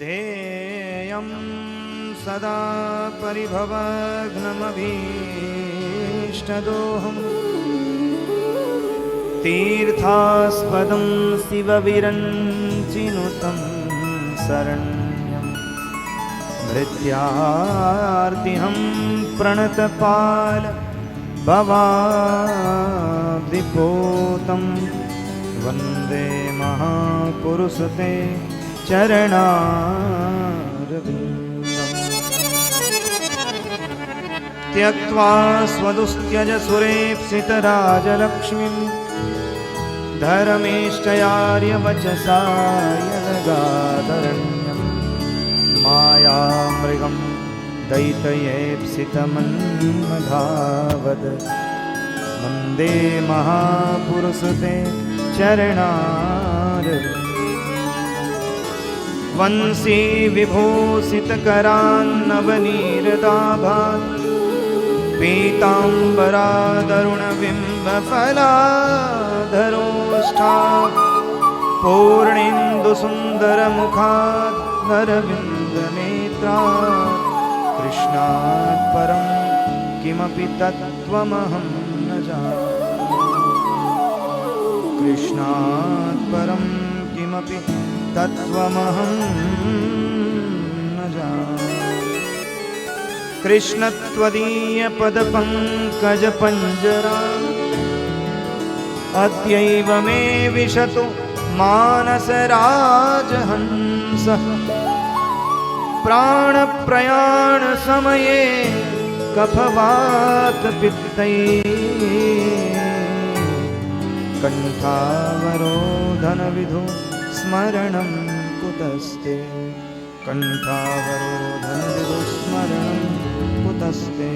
ध्येयं सदा परिभवघ्नमभीष्टदोहम् तीर्थास्पदं शिवविरञ्चिनुतं शरण्यं मृत्यार्तिहं प्रणतपाल भवाब्धिपोतं वन्दे महापुरुषते चरणारविन्दम्। त्यक्त्वा स्वदुस्त्यज सुरेप्सितराजलक्ष्मीं धर्मेष्टयार्यवचसा यदगादरण्यं मायामृगं दैतयेप्सितमन्मधावद वन्दे महापुरुषते चरणारविन्दम्। वंशी विभूषितकरान्नवनीरदाभात् पीताम्बरादरुणबिम्बफलाधरोष्ठात् पूर्णेन्दुसुन्दरमुखात् नरविन्दनेत्रात् कृष्णात् परं किमपि तत्त्वमहं न जाने। कृष्णात् परं किमपि तत्त्वमहं न जाने। कृष्ण त्वदीय पदपङ्कजपञ्जरा अद्यैव मे विशतु मानसराजहंसः प्राणप्रयाणसमये कफवातपित्तैः कण्ठावरोधनविधौ स्मरणं कुतस्ते कण्ठावरोधनविधौ स्मरणं कुतस्ते।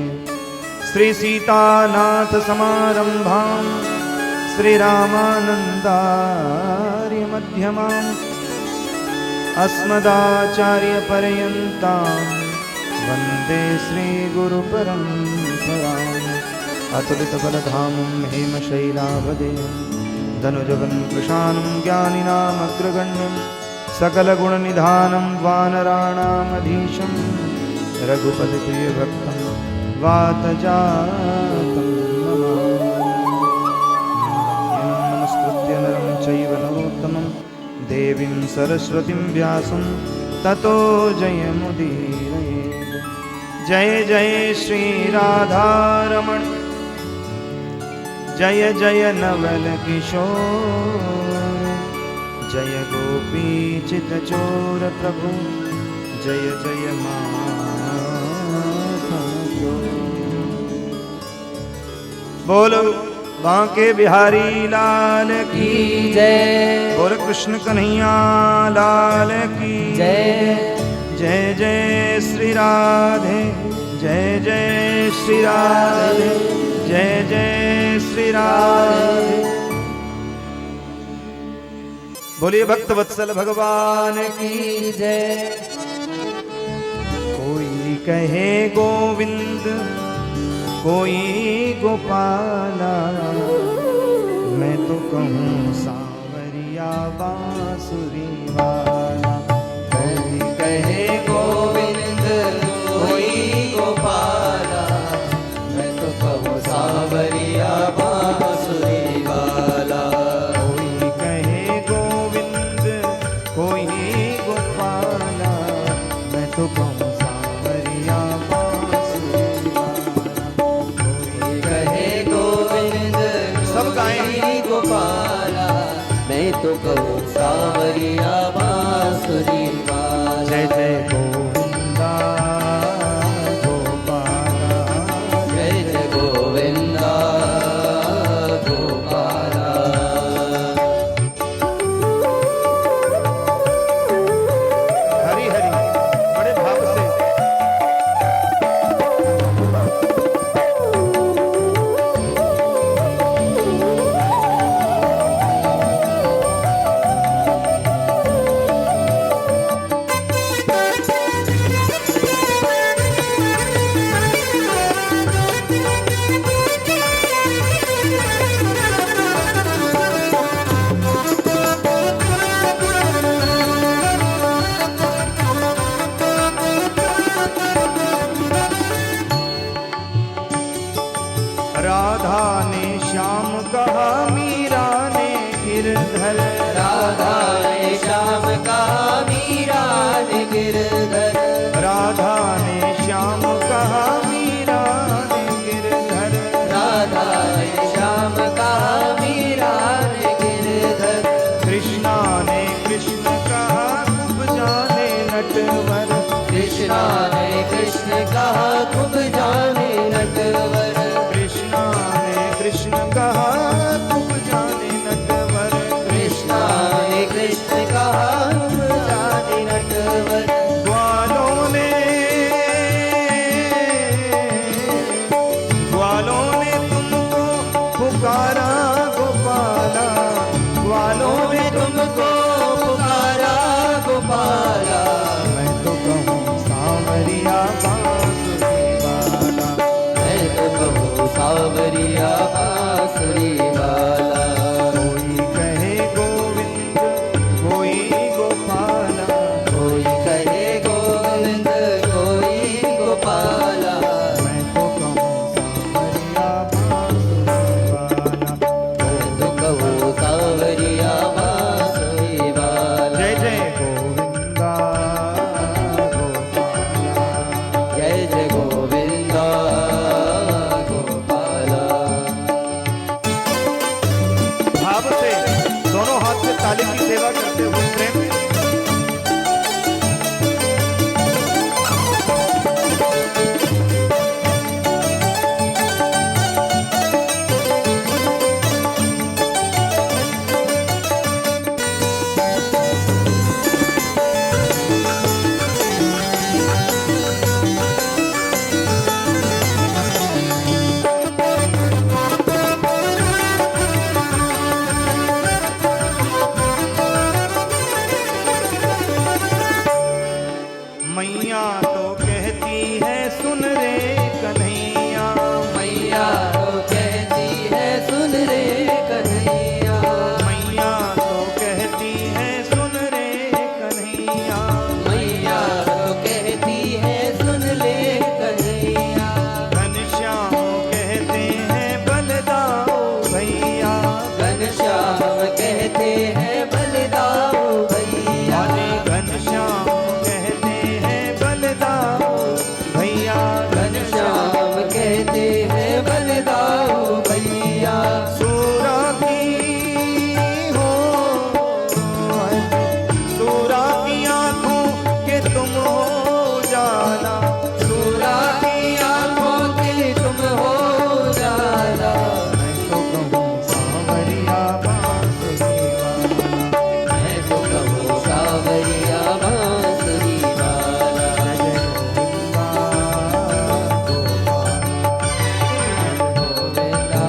श्री सीतानाथ समारंभां श्रीरामानन्दार्य मध्यमाम् अस्मदाचार्यपर्यन्तां वन्दे श्रीगुरुपरम्पराम्। अतुलितबलधामं हेमशैलावदेयं धनुजवनं कृशानं ज्ञानिनामग्रगण्यं सकलगुणनिधानं वानराणामधीशं रघुपतिप्रियभक्तं वातजातं नमस्कृत्य नरं चैव नरोत्तमं देवीं सरस्वतीं व्यासं ततो जयमुदीरये। जय जय श्री राधारमण जय जय नवल किशोर जय गोपीचितचोर प्रभु जय जय माधव। बोलो बांके बिहारी लाल की जय। बोलो कृष्ण कन्हैया लाल की जय। जय जय श्री राधे जय जय श्री राधे जय जय श्री राधे। बोलिए भक्त वत्सल भगवान की जय। कोई कहे गोविंद कोई गोपाला मैं तो कहूँ सांवरिया बांसुरी वाला। कोई कहे गोविंद कोई गोपाला मैं तो कहूँ सांवरिया बांसुरी वाला। कोई कहे गोविंद कोई गोपाला मैं तो कहूँ सांवरिया बांसुरी वाला। कोई कहे गोविंद सब गाएं। कोई गोपाला मैं तो कहूँ सांवरिया बांसुरी राधा ने श्याम कहा मीरा ने गिरधर राधा ने श्याम कहा मीरा ने गिरधर राधा ने श्याम कहा मीरा ने गिरधर राधा ने श्याम कहा मीरा ने गिरधर कृष्णा ने कृष्ण कहा खूब जाने नटवर कृष्णा ने कृष्ण कहा खूब जाने नटवर कृष्णा ने कृष्ण कहा खूब जाने नटवर कृष्णा ने कृष्ण कहा खूब जाने नटवर ग्वालों ने तुमको पुकारा गोपाला ग्वालों ने तुमको पुकारा गोपाला मैं तो कहूँ सांवरिया बांसुरी वाला मैं तो कहूँ सांवरिया बांसुरी वाला कोई कहे गोविंद कोई गोपाला कोई कहे गोविंद कोई गोपाला मैं तो कहूँ सांवरिया बांसुरी वाला मैं तो कहूँ सांवरिया बांसुरी वाला जय जय गोविंदा गोपाला जय जय गोविंदा गोपाला भाव से दोनों हाथ से ताली की सेवा करते हुए प्रेम मैया तो कहती है सुन रे कन्हैया मैया तो कहती है सुन रे कन्हैया मैया तो कहती है सुन रे कन्हैया मैया तो कहती है सुन ले कन्हैया घनश्याम कहते हैं बलदाओ भैया घनश्याम कहते हैं बलदाओ भैया अरे घनश्याम कहते हैं बलदाओ भैया घनश्याम कहते हैं बलदाओ भैया सूरा की हो सूरा की आंखों के तुम हो जाना सूरा की आंखों के तुम हो जाला मैं तो कहूँ सांवरिया बांसुरी वाला मैं तो कहूँ सांवरिया बांसुरी वाला जय गोविंदा गोपाला गोविंदा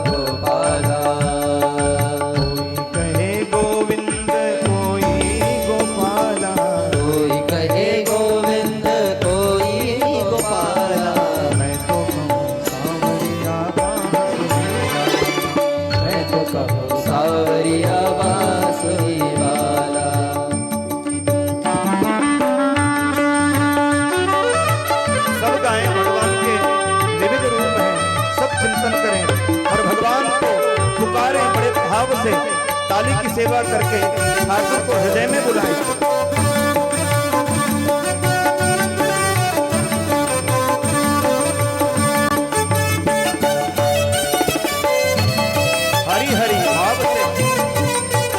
गोपाला कोई कहे गोविंद कोई गोपाला कोई कहे गोविंद कोई गोपाला मैं तो कहूँ सांवरिया बांसुरी वाला मैं तो कहूँ सांवरिया बांसुरी वाला सब गाएं भगवान के विविध रूप हैं सब चिंतन करें और भगवान को पुकारें बड़े भाव से ताली की सेवा करके ठाकुर को हृदय में बुलाएं हरि हरि भाव से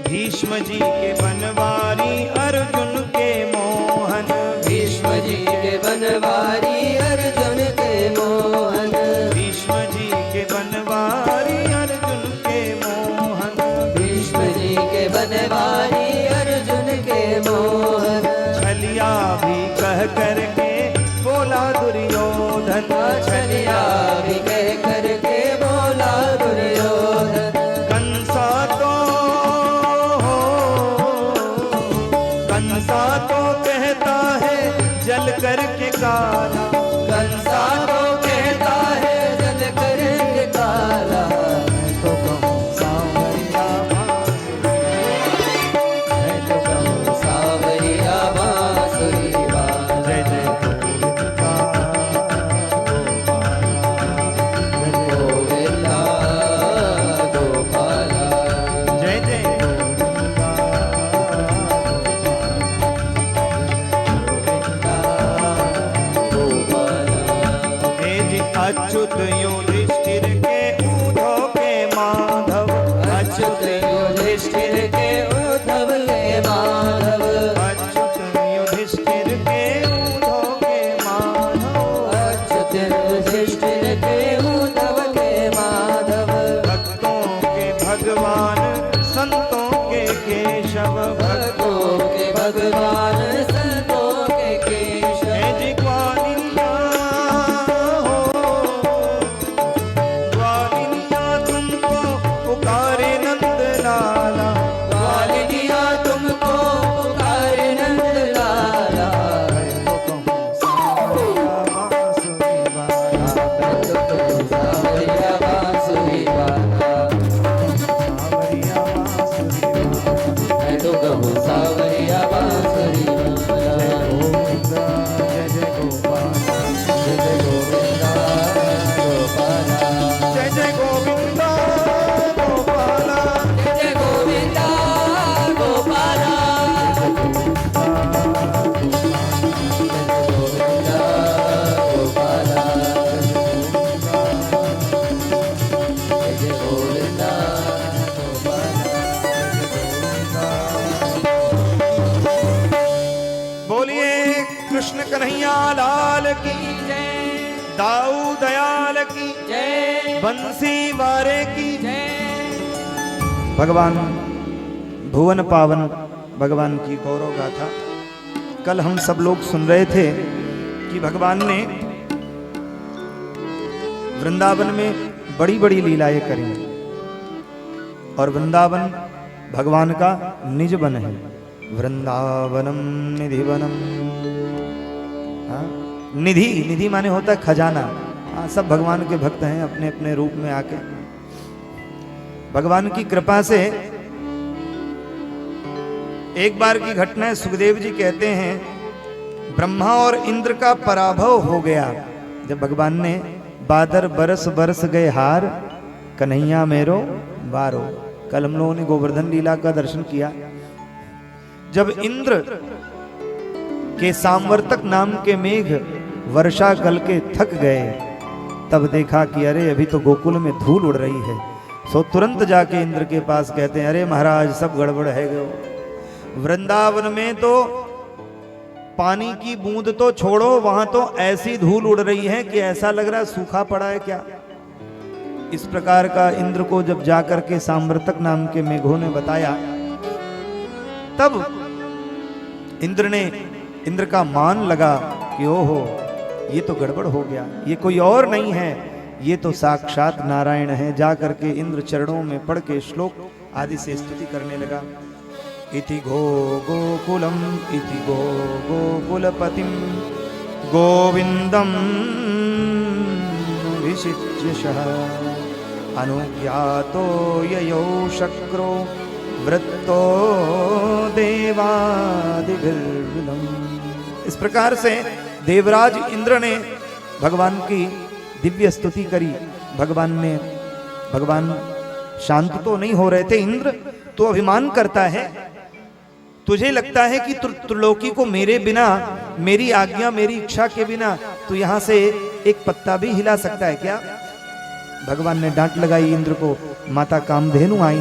भीष्म जी के बनवारी अर्जुन के मोहन भीष्म जी के बनवारी अर्जुन के मोहन भीष्म जी के बनवारी अर्जुन के मोहन भीष्म जी के बनवारी अर्जुन के मोहन छलिया भी कह करके बोला दुर्योधन छलिया भी कह करके बोला दुर्योधन कंसा तो हो भगवान संतों के केशव भक्तों के भगवान संतों के केशव है जी ग्वालिनिया हो ग्वालिनिया तुमको पुकारे नंद लाला ग्वालिनिया तुमको पुकारे नंद लाला सावरिया बांसुरी वाला मैं तो कहूँ सावरिया बांसुरी वाला जय जय गोपाला जय जय गोविंदा गोपाला जय जय गोविंदा गोपाला जय जय गोविंदा गोपाला गोविंदा गोपाला जय जय गोविंदा बोलिए कृष्ण कन्हैया लाल की जय दाऊ दयाल की जय बंसी वारे की जय भगवान भुवन पावन भगवान की गौरव गाथा कल हम सब लोग सुन रहे थे कि भगवान ने वृंदावन में बड़ी बड़ी लीलाएं करी और वृंदावन भगवान का निज वन है। वृंदावनम निधिवनम। हाँ? निधि निधि माने होता है खजाना। हाँ, सब भगवान के भक्त हैं अपने अपने रूप में आके। भगवान की कृपा से एक बार की घटना है, सुखदेव जी कहते हैं ब्रह्मा और इंद्र का पराभव हो गया जब भगवान ने बादर बरस बरस गए हार कन्हैया मेरो बारो। कल हम लोगों ने गोवर्धन लीला का दर्शन किया। जब इंद्र के सामवर्तक नाम के मेघ वर्षा कल के थक गए तब देखा कि अरे अभी तो गोकुल में धूल उड़ रही है। सो तुरंत जाके इंद्र के पास कहते हैं अरे महाराज सब गड़बड़ है गो। वृंदावन में तो पानी की बूंद तो छोड़ो, वहां तो ऐसी धूल उड़ रही है कि ऐसा लग रहा है सूखा पड़ा है क्या। इस प्रकार का इंद्र को जब जाकर के सामवर्तक नाम के मेघों ने बताया तब इंद्र का मान लगा कि ओहो ये तो गड़बड़ हो गया, ये कोई और नहीं है, ये तो साक्षात नारायण है। जाकर के इंद्र चरणों में पढ़ के श्लोक आदि से स्तुति करने लगा। इति गो गोकुलम इति गो गोकुलपतिम गोविंदम विशिष्यशः अनुज्ञातो ययो शक्रो वृत्तो देवादिभिर्विलम। इस प्रकार से देवराज इंद्र ने भगवान की दिव्य स्तुति करी। भगवान शांत तो नहीं हो रहे थे। इंद्र तो अभिमान करता है, तुझे लगता है कि त्रिलोकी को मेरे बिना, मेरी आज्ञा मेरी इच्छा के बिना तू यहां से एक पत्ता भी हिला सकता है क्या। भगवान ने डांट लगाई इंद्र को। माता कामधेनु आई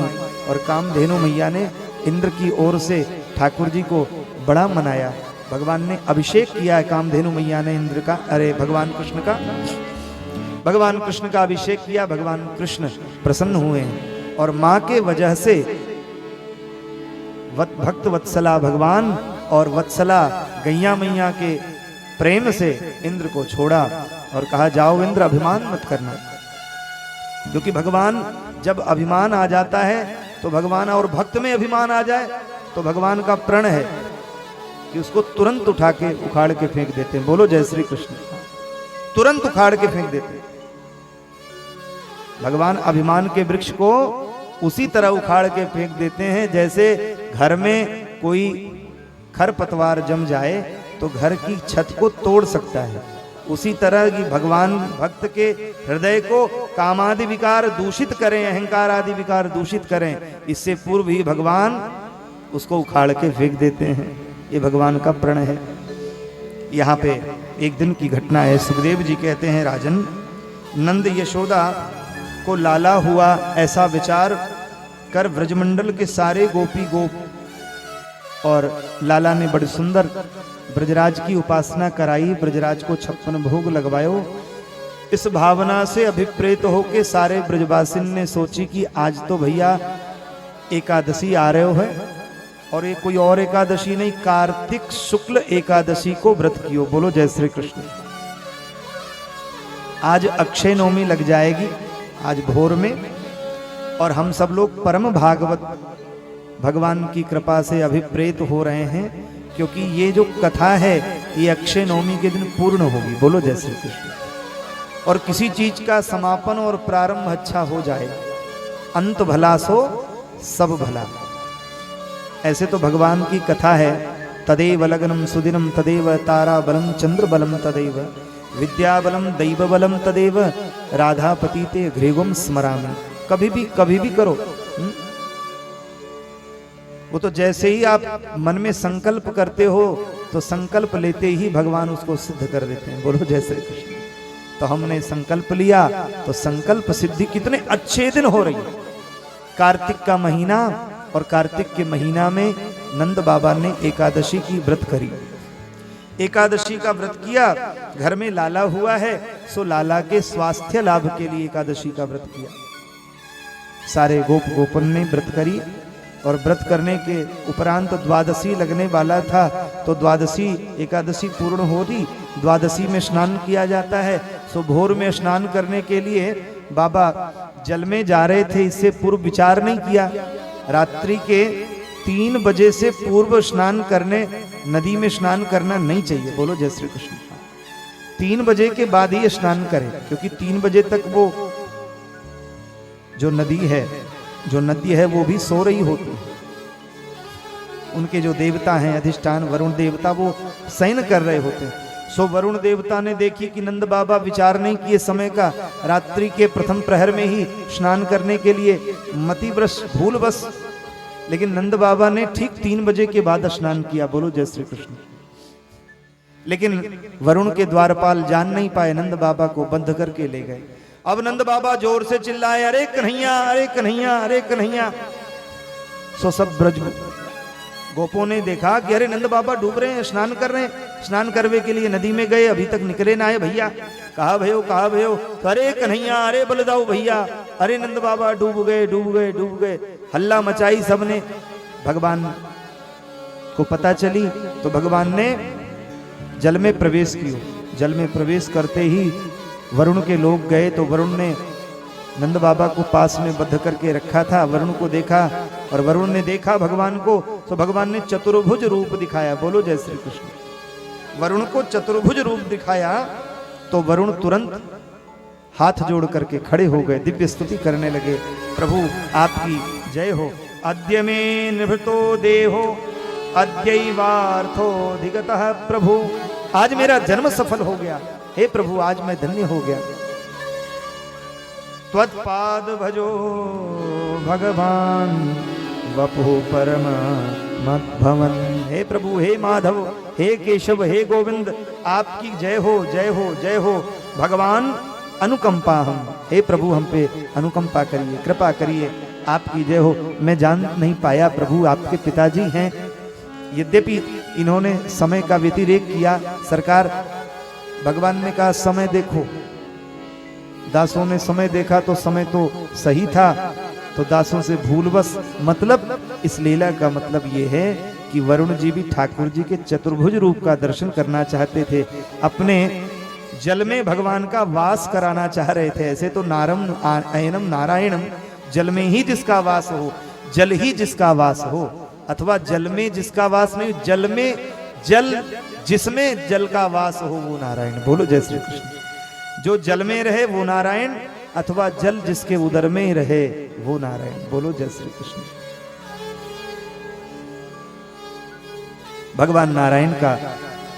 और कामधेनु मैया ने इंद्र की ओर से ठाकुर जी को बड़ा मनाया। भगवान ने अभिषेक किया है कामधेनु मैया ने इंद्र का, अरे भगवान कृष्ण का अभिषेक किया। भगवान कृष्ण प्रसन्न हुए और मां के वजह से भक्त वत्सला भगवान और वत्सला गैया मैया के प्रेम से इंद्र को छोड़ा और कहा जाओ इंद्र अभिमान मत करना। क्योंकि भगवान जब अभिमान आ जाता है तो भगवान और भक्त में अभिमान आ जाए तो भगवान का प्रण है कि उसको तुरंत उठा के उखाड़ के फेंक देते हैं। बोलो जय श्री कृष्ण। तुरंत उखाड़ के फेंक देते हैं। भगवान अभिमान के वृक्ष को उसी तरह उखाड़ के फेंक देते हैं जैसे घर में कोई खरपतवार जम जाए तो घर की छत को तोड़ सकता है। उसी तरह की भगवान भक्त के हृदय को कामादि विकार दूषित करें, अहंकार आदि विकार दूषित करें, इससे पूर्व ही भगवान उसको उखाड़ के फेंक देते हैं। ये भगवान का प्रण है। यहाँ पे एक दिन की घटना है। सुखदेव जी कहते हैं राजन, नंद यशोदा को लाला हुआ ऐसा विचार कर ब्रजमंडल के सारे गोपी गोप और लाला ने बड़े सुंदर ब्रजराज की उपासना कराई, ब्रजराज को 56 भोग लगवायो। इस भावना से अभिप्रेत होके सारे ब्रजवासिन ने सोची कि आज तो भैया एकादशी आ रहे हो है, और ये कोई और एकादशी नहीं, कार्तिक शुक्ल एकादशी को व्रत कियो। बोलो जय श्री कृष्ण। आज अक्षय नवमी लग जाएगी, आज भोर में, और हम सब लोग परम भागवत भगवान की कृपा से अभिप्रेत हो रहे हैं, क्योंकि ये जो कथा है ये अक्षय नवमी के दिन पूर्ण होगी। बोलो जय श्री कृष्ण। और किसी चीज का समापन और प्रारंभ अच्छा हो जाए, अंत भला सो सब भला, ऐसे तो भगवान की कथा है। तदेव लग्नम सुदिनम तदेव तारा बलम चंद्र बलम तदेव विद्या बलम दैव बलम तदेव राधापति ते घृगुम स्मरामि। कभी भी करो। वो तो जैसे ही आप मन में संकल्प करते हो तो संकल्प लेते ही भगवान उसको सिद्ध कर देते हैं। बोलो जय श्री कृष्ण। तो हमने संकल्प लिया तो संकल्प सिद्धि कितने अच्छे दिन हो रही है। कार्तिक का महीना, और कार्तिक के महीना में नंद बाबा ने एकादशी की व्रत करी। एकादशी का व्रत किया, घर में लाला हुआ है, सो लाला के स्वास्थ्य लाभ के लिए एकादशी का व्रत किया। सारे गोप गोपन ने व्रत करी, और व्रत करने के उपरांत द्वादशी लगने वाला था, तो द्वादशी एकादशी पूर्ण हो रही, द्वादशी में स्नान किया जाता है। सो भोर में स्नान करने के लिए बाबा जल में जा रहे थे, इससे पूर्व विचार नहीं किया। रात्रि के 3 बजे से पूर्व स्नान करने, नदी में स्नान करना नहीं चाहिए। बोलो जय श्री कृष्ण। 3 बजे के बाद ही स्नान करें, क्योंकि 3 बजे तक वो जो नदी है वो भी सो रही होती है। उनके जो देवता हैं अधिष्ठान वरुण देवता, वो शयन कर रहे होते हैं। सो वरुण देवता ने देखी कि नंद बाबा विचार नहीं किए समय का, रात्रि के प्रथम प्रहर में ही स्नान करने के लिए मतिवश भूल बस, लेकिन नंद बाबा ने ठीक 3 बजे के बाद स्नान किया। बोलो जय श्री कृष्ण। लेकिन वरुण के द्वारपाल जान नहीं पाए, नंद बाबा को बंध करके ले गए। अब नंद बाबा जोर से चिल्लाए, अरे कन्हैया, अरे कन्हैया, अरे कन्हैया। सो सब ब्रज गोपों ने देखा कि अरे नंद बाबा डूब रहे हैं, स्नान कर रहे हैं, स्नान करने के लिए नदी में गए, अभी तक निकले ना आए भैया। कहा भयो, कहा भयो। तो अरे कन्हैया, अरे बलदाऊ भैया, अरे नंद बाबा डूब गए, डूब गए, डूब गए। हल्ला मचाई सबने। भगवान को पता चली तो भगवान ने जल में प्रवेश किया। जल में प्रवेश करते ही वरुण के लोग गए, तो वरुण ने नंद बाबा को पास में बंध करके रखा था। वरुण को देखा, और वरुण ने देखा भगवान को, तो भगवान ने चतुर्भुज रूप दिखाया। बोलो जय श्री कृष्ण। वरुण को चतुर्भुज रूप दिखाया तो वरुण तुरंत हाथ जोड़ करके खड़े हो गए, दिव्य स्तुति करने लगे, प्रभु आपकी जय हो। अद्य में निभृतो देहो अद्यैवार्थोऽधिगतः प्रभु। आज मेरा जन्म सफल हो गया, हे प्रभु आज मैं धन्य हो गया। त्वत्पाद भजो भगवान वपु परम मद्भवन। हे प्रभु, हे माधव, हे केशव, हे गोविंद, आपकी जय हो, जय हो, जय हो। भगवान अनुकंपा हम, हे प्रभु हम पे अनुकंपा करिए, कृपा करिए, आपकी जय हो। मैं जान नहीं पाया प्रभु आपके पिताजी हैं, यद्यपि इन्होंने समय का व्यतिरेक किया। सरकार, भगवान ने कहा समय देखो। दासों ने समय देखा तो समय तो सही था, तो दासों से भूलवश, मतलब इस लीला का मतलब ये है कि वरुण जी भी ठाकुर जी के चतुर्भुज रूप का दर्शन करना चाहते थे, अपने जल में भगवान का वास कराना चाह रहे थे। ऐसे तो नारम अयनम नारायणम, जल में ही जिसका वास हो, जल ही जिसका वास हो, अथवा जल में जिसका वास नहीं, जल में जल जिसमें जल का वास हो वो नारायण। बोलो जय श्री कृष्ण। जो जल में रहे वो नारायण, अथवा जल जिसके उदर में रहे वो नारायण। बोलो जय श्री कृष्ण। भगवान नारायण का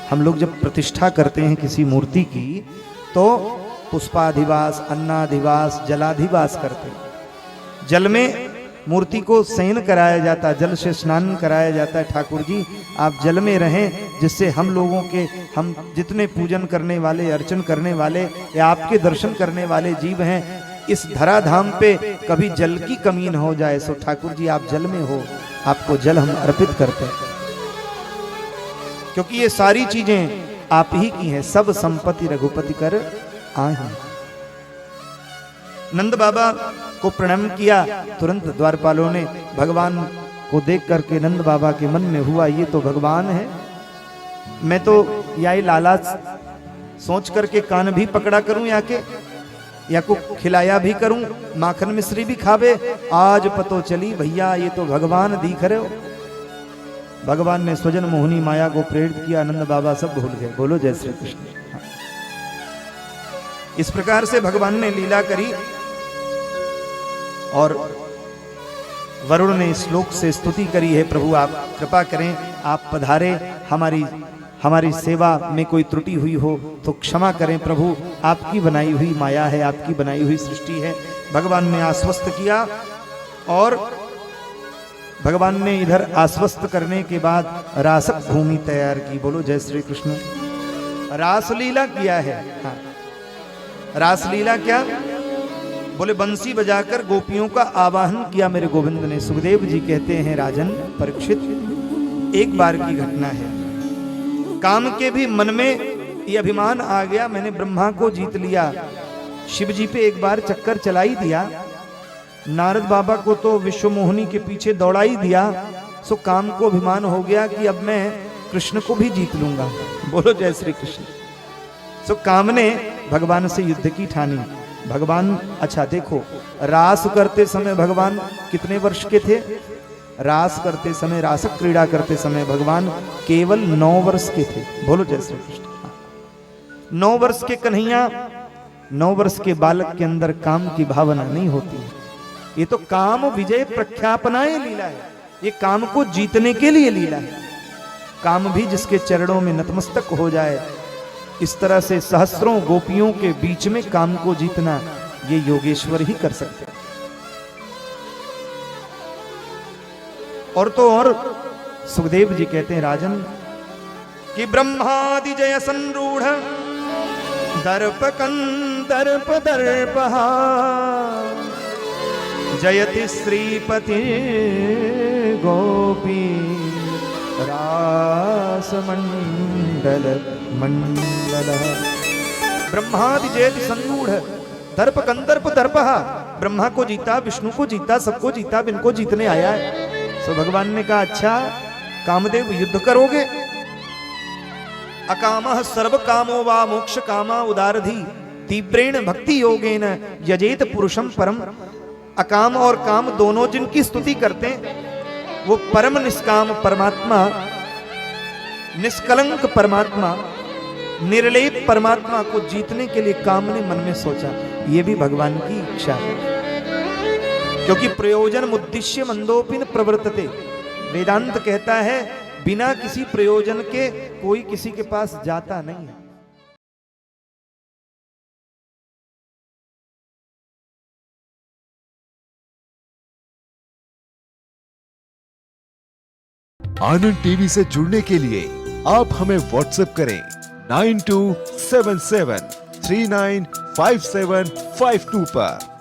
हम लोग जब प्रतिष्ठा करते हैं किसी मूर्ति की, तो पुष्पाधिवास, अन्नाधिवास, जलाधिवास करते हैं। जल में मूर्ति को शयन कराया जाता है, जल से स्नान कराया जाता है। ठाकुर जी आप जल में रहें, जिससे हम लोगों के, हम जितने पूजन करने वाले, अर्चन करने वाले या आपके दर्शन करने वाले जीव हैं, इस धराधाम पे कभी जल की कमी न हो जाए। सो ठाकुर जी आप जल में हो, आपको जल हम अर्पित करते हैं, क्योंकि ये सारी चीजें आप ही की हैं। सब संपत्ति रघुपति कर आए। नंद बाबा को प्रणाम किया, तुरंत द्वारपालों ने भगवान को देख करके नंद बाबा के मन में हुआ ये तो भगवान है। मैं तो या लाला सोच करके कान भी पकड़ा करूं या को खिलाया भी करूं, माखन मिश्री भी खावे। आज पतो चली भैया ये तो भगवान दिख रहे हो। भगवान ने स्वजन मोहिनी माया को प्रेरित किया, नंद बाबा सब भूल गए। बोलो जय श्री कृष्ण। इस प्रकार से भगवान ने लीला करी और वरुण ने श्लोक से स्तुति करी है, प्रभु आप कृपा करें, आप पधारे, हमारी सेवा में कोई त्रुटि हुई हो तो क्षमा करें प्रभु, आपकी बनाई हुई माया है, आपकी बनाई हुई सृष्टि है। भगवान ने आश्वस्त किया और भगवान ने इधर आश्वस्त करने के बाद रासक भूमि तैयार की। बोलो जय श्री कृष्ण। रासलीला किया है। हाँ, रासलीला क्या? बोले बंसी बजाकर गोपियों का आवाहन किया मेरे गोविंद ने। सुखदेव जी कहते हैं राजन परीक्षित, एक बार की घटना है। काम के भी मन में ये अभिमान आ गया, मैंने ब्रह्मा को जीत लिया, शिव जी पे एक बार चक्कर चला ही दिया, नारद बाबा को तो विश्वमोहिनी के पीछे दौड़ा ही दिया। सो काम को अभिमान हो गया कि अब मैं कृष्ण को भी जीत लूंगा। बोलो जय श्री कृष्ण। सो काम ने भगवान से युद्ध की ठानी। भगवान, अच्छा देखो, रास करते समय भगवान कितने वर्ष के थे? रास करते समय, रासक क्रीड़ा करते समय भगवान केवल 9 वर्ष के थे। बोलो जय श्री कृष्ण। 9 वर्ष के कन्हैया, 9 वर्ष के बालक के अंदर काम की भावना नहीं होती। ये तो काम विजय प्रख्यापनाएं लीला है, ये काम को जीतने के लिए लीला है। काम भी जिसके चरणों में नतमस्तक हो जाए, इस तरह से सहस्रों गोपियों के बीच में काम को जीतना, ये योगेश्वर ही कर सकते हैं। और तो और सुखदेव जी कहते हैं राजन कि ब्रह्मादि जय संरूढ़ दर्प कंदर्प दर्पहा जयति श्रीपति गोपी रास मंडल मंडल। ब्रह्मादि जयति संरूढ़ दर्प कंदर्प दर्पहा। ब्रह्मा को जीता, विष्णु को जीता, सबको जीता, इनको जीतने आया है। तो भगवान ने कहा अच्छा कामदेव युद्ध करोगे? अकामः सर्व कामो वा मोक्ष कामा उदारधि तीव्रेण भक्ति योगेन यजेत पुरुषम परम। अकाम और काम दोनों जिनकी स्तुति करते हैं, वो परम निष्काम परमात्मा, निष्कलंक परमात्मा, निर्लेप परमात्मा को जीतने के लिए काम ने मन में सोचा। ये भी भगवान की इच्छा है, क्योंकि प्रयोजन उद्देश्य मंदोपिन प्रवर्तते। वेदांत कहता है बिना किसी प्रयोजन के कोई किसी के पास जाता नहीं है। आनंद टीवी से जुड़ने के लिए आप हमें व्हाट्सएप करें 9277395752 पर।